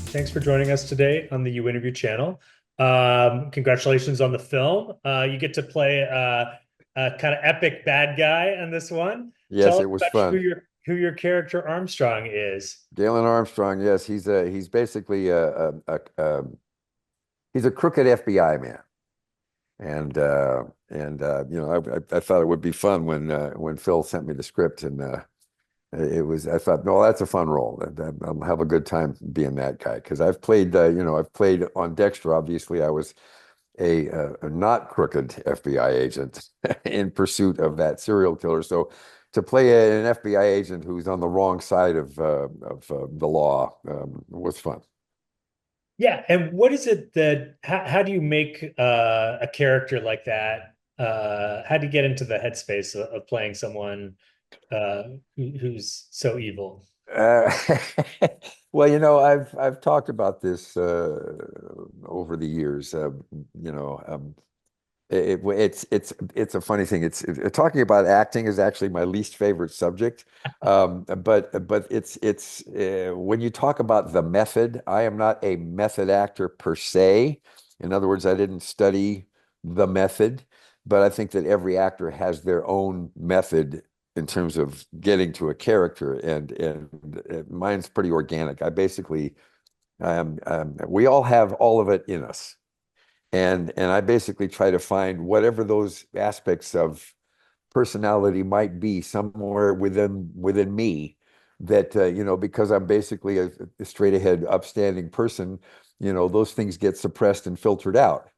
Thanks for joining us today on the You Interview channel. Congratulations on the film. You get to play a kind of epic bad guy in this one. Yes, Tell us it was about fun. who your character Armstrong is. Galen Armstrong, yes, he's basically he's a crooked FBI man, and I thought it would be fun when Phil sent me the script, and it was I thought, no, that's a fun role. I'll have a good time being that guy because I've played on Dexter. Obviously, I was a not crooked FBI agent in pursuit of that serial killer. So to play an FBI agent who's on the wrong side of the law was fun. Yeah, and what is it that how do you make a character like that? How do you get into the headspace of playing someone who's so evil? Uh, well, I've talked about this over the years. You know, um, it's a funny thing. Talking about acting is actually my least favorite subject. But it's when you talk about the method, I am not a method actor per se. In other words, I didn't study the method, but I think that every actor has their own method in terms of getting to a character, and mine's pretty organic. We all have all of it in us. And I basically try to find whatever those aspects of personality might be somewhere within me that because I'm basically a straight ahead upstanding person, those things get suppressed and filtered out.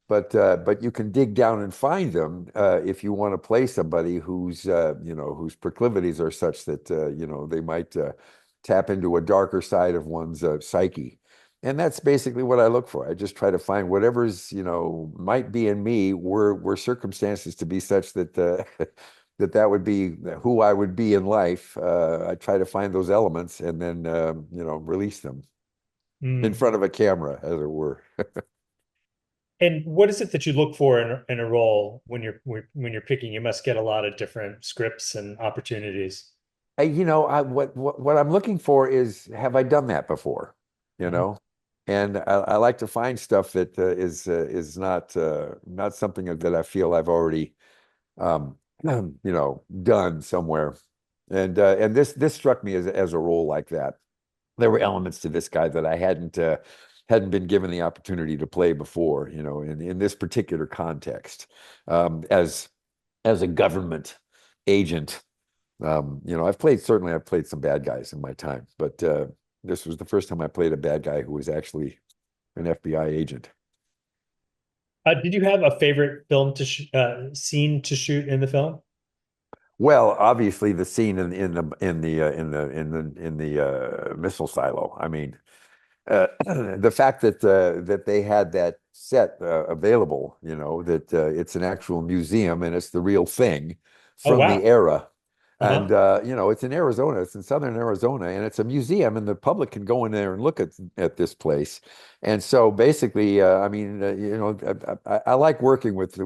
But you can dig down and find them if you want to play somebody whose proclivities are such that they might tap into a darker side of one's psyche. And that's basically what I look for. I just try to find whatever's, might be in me were circumstances to be such that that would be who I would be in life. I try to find those elements and then release them in Mm. front of a camera, as it were. And what is it that you look for in a role when you're picking? You must get a lot of different scripts and opportunities. What I'm looking for is, have I done that before? You Mhm. know, and I like to find stuff that is not something that I feel I've already done somewhere. And this struck me as a role like that. There were elements to this guy that I hadn't been given the opportunity to play before, in this particular context, as a government agent. I've played some bad guys in my time, but this was the first time I played a bad guy who was actually an FBI agent. Did you have a favorite film to sh scene to shoot in the film? Well, obviously the scene in the missile silo. I mean, the fact that they had that set available, that it's an actual museum and it's the real thing Oh from the wow. era. And Uh-huh. it's in Arizona, it's in southern Arizona, and it's a museum, and the public can go in there and look at this place. And so basically, I mean, I like working with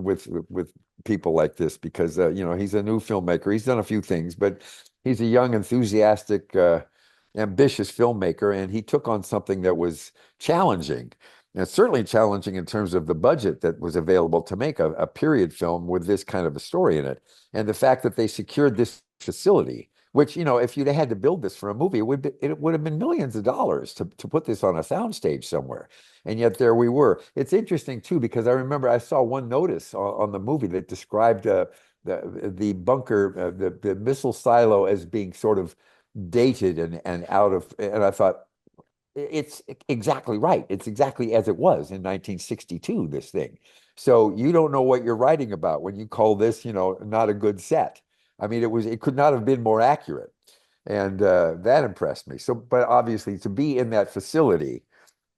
people like this because he's a new filmmaker. He's done a few things, but he's a young, enthusiastic, ambitious filmmaker, and he took on something that was challenging. And certainly challenging in terms of the budget that was available to make a period film with this kind of a story in it. And the fact that they secured this facility, which, if you'd had to build this for a movie, it would have been millions of dollars to put this on a soundstage somewhere. And yet there we were. It's interesting too, because I remember I saw one notice on the movie that described the bunker, the missile silo as being sort of dated and out of, and I thought, it's exactly right. It's exactly as it was in 1962, this thing. So you don't know what you're writing about when you call this, not a good set. I mean, it could not have been more accurate. And that impressed me. So, but obviously to be in that facility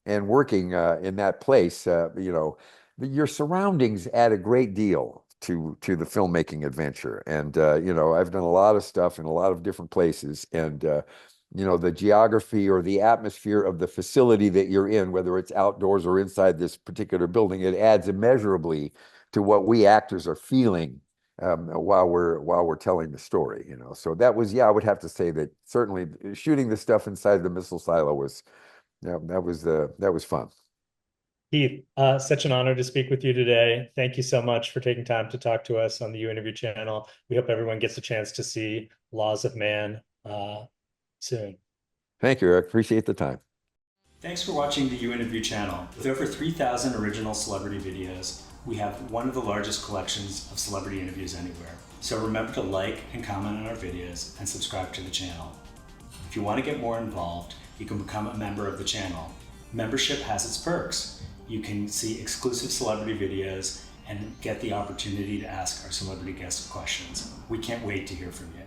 and working in that place, your surroundings add a great deal to the filmmaking adventure. And I've done a lot of stuff in a lot of different places, and the geography or the atmosphere of the facility that you're in, whether it's outdoors or inside this particular building, it adds immeasurably to what we actors are feeling while we're telling the story. So that was, yeah, I would have to say that certainly shooting the stuff inside the missile silo Yeah, that was fun. Keith, such an honor to speak with you today. Thank you so much for taking time to talk to us on the You Interview channel. We hope everyone gets a chance to see Laws of Man soon. Thank you, Eric. Appreciate the time. Thanks for watching the You Interview channel. With over 3,000 original celebrity videos, we have one of the largest collections of celebrity interviews anywhere. So remember to like and comment on our videos and subscribe to the channel. If you want to get more involved, you can become a member of the channel. Membership has its perks. You can see exclusive celebrity videos and get the opportunity to ask our celebrity guests questions. We can't wait to hear from you.